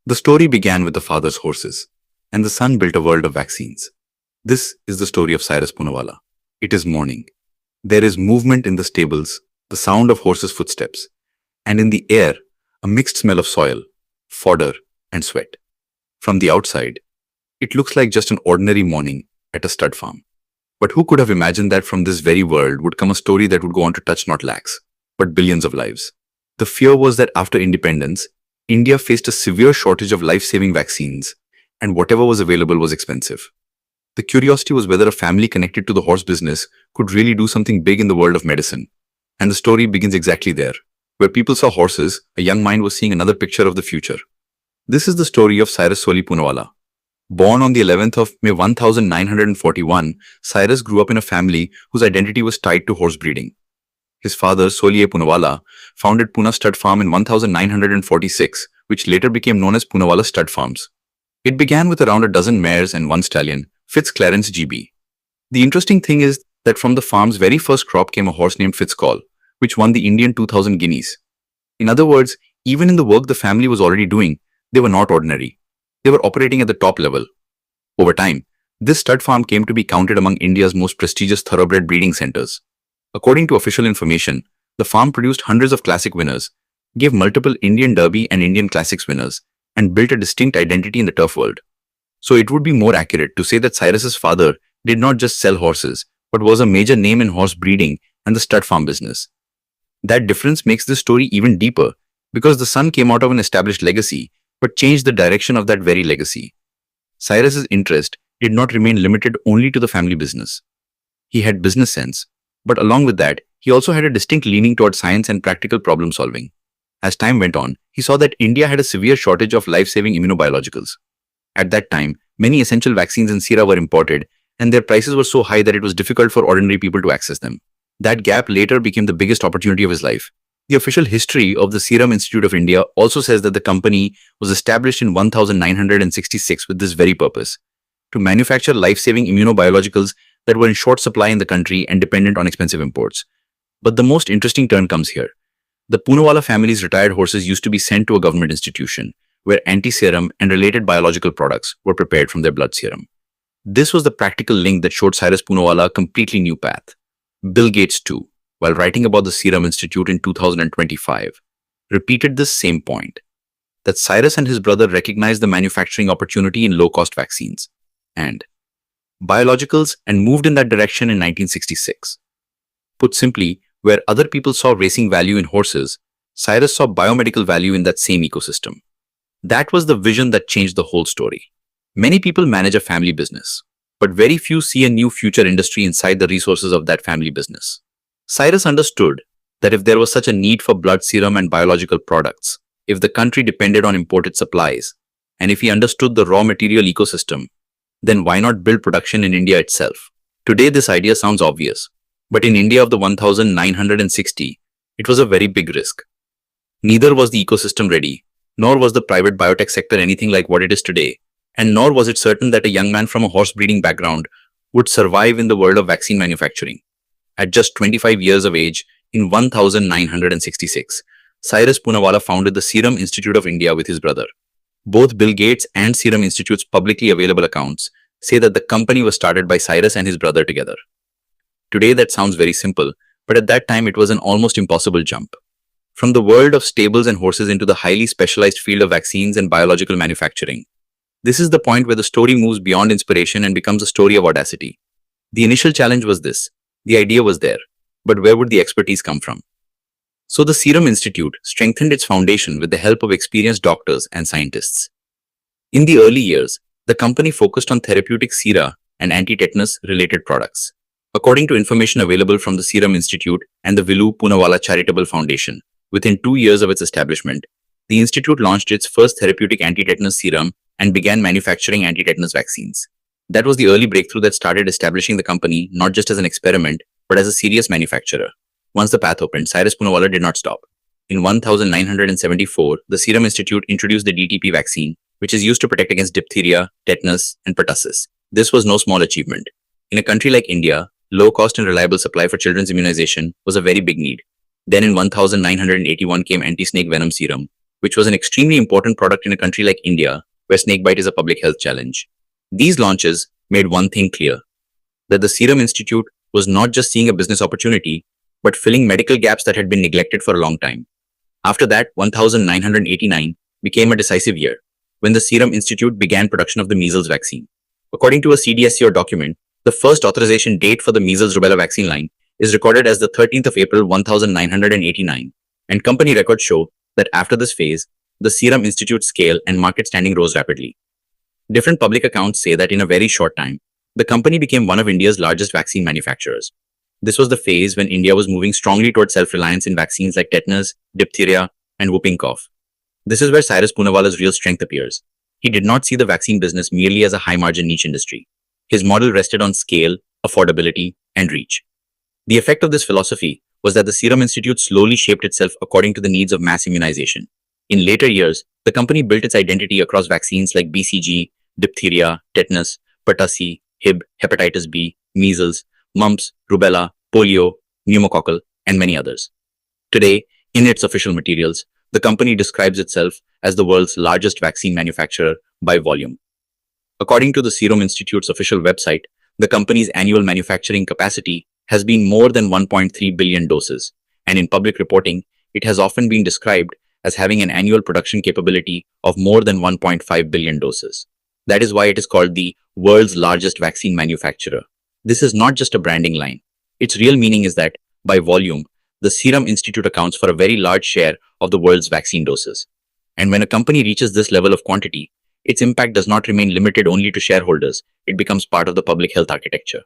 The story began with the father's horses, and the son built a world of vaccines. This is the story of Cyrus Poonawalla. It is morning. There is movement in the stables, the sound of horses' footsteps, and in the air, a mixed smell of soil, fodder, and sweat. From the outside, it looks like just an ordinary morning at a stud farm. But who could have imagined that from this very world would come a story that would go on to touch not lakhs, but billions of lives? The fear was that after independence, India faced a severe shortage of life-saving vaccines, and whatever was available was expensive. The curiosity was whether a family connected to the horse business could really do something big in the world of medicine. And the story begins exactly there. Where people saw horses, a young mind was seeing another picture of the future. This is the story of Cyrus Soli Poonawalla. Born on the 11th of May 1941, Cyrus grew up in a family whose identity was tied to horse breeding. His father, Soli Poonawalla, founded Poona Stud Farm in 1946, which later became known as Poonawalla Stud Farms. It began with around a dozen mares and one stallion, Clarence GB. The interesting thing is that from the farm's very first crop came a horse named Fitzcall, which won the Indian 2000 guineas. In other words, even in the work the family was already doing, they were not ordinary. They were operating at the top level. Over time, this stud farm came to be counted among India's most prestigious thoroughbred breeding centers. According to official information, the farm produced hundreds of classic winners, gave multiple Indian Derby and Indian Classics winners, and built a distinct identity in the turf world. So it would be more accurate to say that Cyrus's father did not just sell horses, but was a major name in horse breeding and the stud farm business. That difference makes this story even deeper because the son came out of an established legacy but changed the direction of that very legacy. Cyrus's interest did not remain limited only to the family business. He had business sense, but along with that, he also had a distinct leaning toward science and practical problem solving. As time went on, he saw that India had a severe shortage of life-saving immunobiologicals. At that time, many essential vaccines and sera were imported, and their prices were so high that it was difficult for ordinary people to access them. That gap later became the biggest opportunity of his life. The official history of the Serum Institute of India also says that the company was established in 1966 with this very purpose, to manufacture life-saving immunobiologicals that were in short supply in the country and dependent on expensive imports. But the most interesting turn comes here. The Poonawalla family's retired horses used to be sent to a government institution, where anti-serum and related biological products were prepared from their blood serum. This was the practical link that showed Cyrus Poonawalla a completely new path. Bill Gates too, while writing about the Serum Institute in 2025, repeated this same point, that Cyrus and his brother recognized the manufacturing opportunity in low-cost vaccines and biologicals and moved in that direction in 1966. Put simply, where other people saw racing value in horses, Cyrus saw biomedical value in that same ecosystem. That was the vision that changed the whole story. Many people manage a family business, but very few see a new future industry inside the resources of that family business. Cyrus understood that if there was such a need for blood serum and biological products, if the country depended on imported supplies, and if he understood the raw material ecosystem, then why not build production in India itself? Today this idea sounds obvious, but in India of the 1960, it was a very big risk. Neither was the ecosystem ready, nor was the private biotech sector anything like what it is today, and nor was it certain that a young man from a horse breeding background would survive in the world of vaccine manufacturing. At just 25 years of age, in 1966, Cyrus Poonawalla founded the Serum Institute of India with his brother. Both Bill Gates and Serum Institute's publicly available accounts say that the company was started by Cyrus and his brother together. Today that sounds very simple, but at that time it was an almost impossible jump. From the world of stables and horses into the highly specialized field of vaccines and biological manufacturing. This is the point where the story moves beyond inspiration and becomes a story of audacity. The initial challenge was this. The idea was there, but where would the expertise come from? So the Serum Institute strengthened its foundation with the help of experienced doctors and scientists. In the early years, the company focused on therapeutic sera and anti-tetanus related products. According to information available from the Serum Institute and the Vilu Poonawalla Charitable Foundation, within 2 years of its establishment, the institute launched its first therapeutic anti-tetanus serum and began manufacturing anti-tetanus vaccines. That was the early breakthrough that started establishing the company not just as an experiment, but as a serious manufacturer. Once the path opened, Cyrus Poonawalla did not stop. In 1974, the Serum Institute introduced the DTP vaccine, which is used to protect against diphtheria, tetanus, and pertussis. This was no small achievement. In a country like India, low-cost and reliable supply for children's immunization was a very big need. Then in 1981 came anti-snake venom serum, which was an extremely important product in a country like India, where snakebite is a public health challenge. These launches made one thing clear, that the Serum Institute was not just seeing a business opportunity, but filling medical gaps that had been neglected for a long time. After that, 1989 became a decisive year, when the Serum Institute began production of the measles vaccine. According to a CDSCO document, the first authorization date for the measles rubella vaccine line is recorded as the 13th of April 1989, and company records show that after this phase, the Serum Institute's scale and market standing rose rapidly. Different public accounts say that in a very short time, the company became one of India's largest vaccine manufacturers. This was the phase when India was moving strongly towards self-reliance in vaccines like tetanus, diphtheria, and whooping cough. This is where Cyrus Poonawalla's real strength appears. He did not see the vaccine business merely as a high-margin niche industry. His model rested on scale, affordability, and reach. The effect of this philosophy was that the Serum Institute slowly shaped itself according to the needs of mass immunization. In later years, the company built its identity across vaccines like BCG, diphtheria, tetanus, pertussis, Hib, hepatitis B, measles, mumps, rubella, polio, pneumococcal, and many others. Today, in its official materials, the company describes itself as the world's largest vaccine manufacturer by volume. According to the Serum Institute's official website, the company's annual manufacturing capacity has been more than 1.3 billion doses, and in public reporting, it has often been described as having an annual production capability of more than 1.5 billion doses. That is why it is called the world's largest vaccine manufacturer. This is not just a branding line. Its real meaning is that, by volume, the Serum Institute accounts for a very large share of the world's vaccine doses. And when a company reaches this level of quantity, its impact does not remain limited only to shareholders. It becomes part of the public health architecture.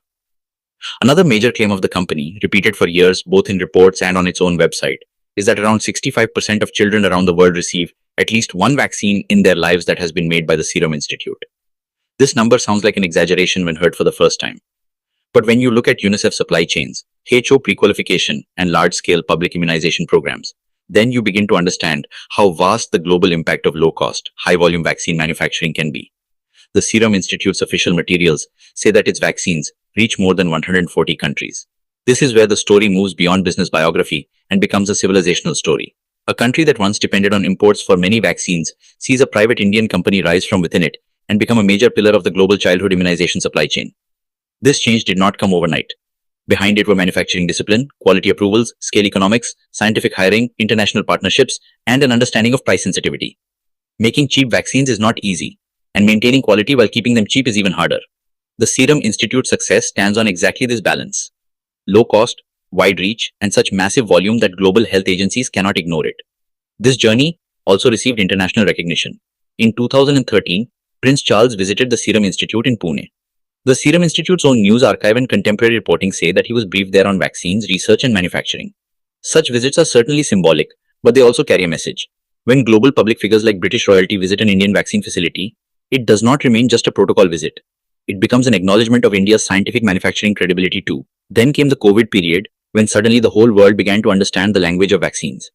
Another major claim of the company, repeated for years both in reports and on its own website, is that around 65% of children around the world receive at least one vaccine in their lives that has been made by the Serum Institute. This number sounds like an exaggeration when heard for the first time. But when you look at UNICEF supply chains, WHO pre-qualification, and large-scale public immunization programs, then you begin to understand how vast the global impact of low-cost, high-volume vaccine manufacturing can be. The Serum Institute's official materials say that its vaccines reach more than 140 countries. This is where the story moves beyond business biography and becomes a civilizational story. A country that once depended on imports for many vaccines sees a private Indian company rise from within it and become a major pillar of the global childhood immunization supply chain. This change did not come overnight. Behind it were manufacturing discipline, quality approvals, scale economics, scientific hiring, international partnerships, and an understanding of price sensitivity. Making cheap vaccines is not easy, and maintaining quality while keeping them cheap is even harder. The Serum Institute's success stands on exactly this balance: low cost, wide reach, and such massive volume that global health agencies cannot ignore it. This journey also received international recognition. In 2013, Prince Charles visited the Serum Institute in Pune. The Serum Institute's own news archive and contemporary reporting say that he was briefed there on vaccines, research, and manufacturing. Such visits are certainly symbolic, but they also carry a message. When global public figures like British royalty visit an Indian vaccine facility, it does not remain just a protocol visit. It becomes an acknowledgement of India's scientific manufacturing credibility too. Then came the COVID period, when suddenly the whole world began to understand the language of vaccines.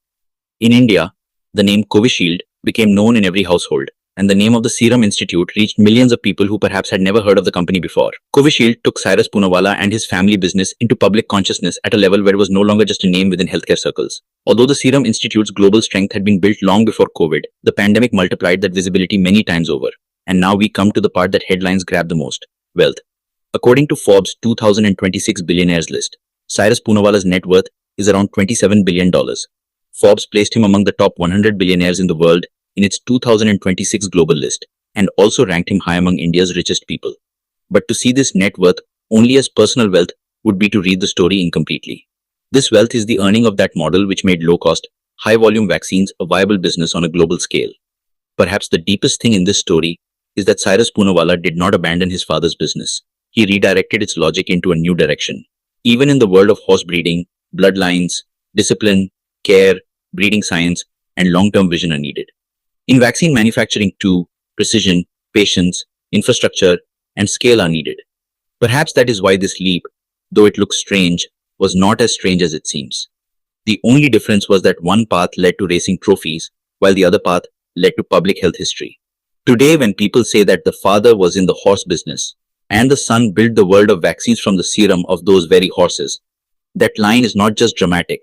In India, the name Covishield became known in every household, and the name of the Serum Institute reached millions of people who perhaps had never heard of the company before. Covishield took Cyrus Poonawalla and his family business into public consciousness at a level where it was no longer just a name within healthcare circles. Although the Serum Institute's global strength had been built long before COVID, the pandemic multiplied that visibility many times over. And now we come to the part that headlines grab the most: wealth. According to Forbes' 2026 Billionaires list, Cyrus Poonawalla's net worth is around $27 billion. Forbes placed him among the top 100 billionaires in the world in its 2026 global list, and also ranked him high among India's richest people. But to see this net worth only as personal wealth would be to read the story incompletely. This wealth is the earning of that model which made low-cost, high-volume vaccines a viable business on a global scale. Perhaps the deepest thing in this story is that Cyrus Poonawalla did not abandon his father's business. He redirected its logic into a new direction. Even in the world of horse breeding, bloodlines, discipline, care, breeding science, and long-term vision are needed. In vaccine manufacturing too, precision, patience, infrastructure, and scale are needed. Perhaps that is why this leap, though it looks strange, was not as strange as it seems. The only difference was that one path led to racing trophies, while the other path led to public health history. Today, when people say that the father was in the horse business, and the son built the world of vaccines from the serum of those very horses, that line is not just dramatic.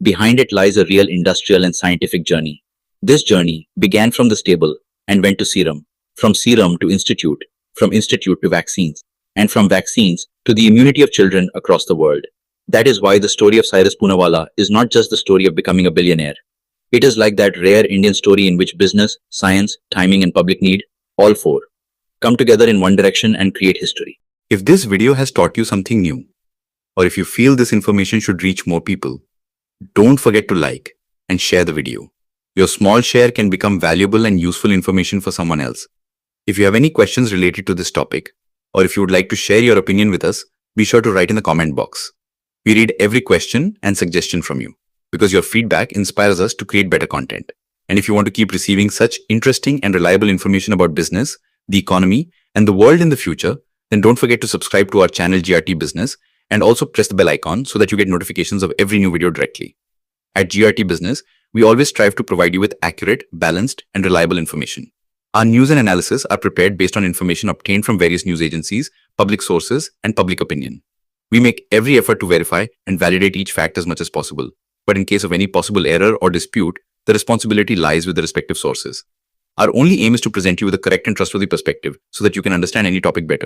Behind it lies a real industrial and scientific journey. This journey began from the stable and went to serum, from serum to institute, from institute to vaccines, and from vaccines to the immunity of children across the world. That is why the story of Cyrus Poonawalla is not just the story of becoming a billionaire. It is like that rare Indian story in which business, science, timing, and public need, all four, come together in one direction and create history. If this video has taught you something new, or if you feel this information should reach more people, don't forget to like and share the video. Your small share can become valuable and useful information for someone else. If you have any questions related to this topic, or if you would like to share your opinion with us, be sure to write in the comment box. We read every question and suggestion from you, because your feedback inspires us to create better content. And if you want to keep receiving such interesting and reliable information about business, the economy, and the world in the future, then don't forget to subscribe to our channel GRT Business and also press the bell icon so that you get notifications of every new video directly. At GRT Business, we always strive to provide you with accurate, balanced, and reliable information. Our news and analysis are prepared based on information obtained from various news agencies, public sources, and public opinion. We make every effort to verify and validate each fact as much as possible. But in case of any possible error or dispute, the responsibility lies with the respective sources. Our only aim is to present you with a correct and trustworthy perspective so that you can understand any topic better.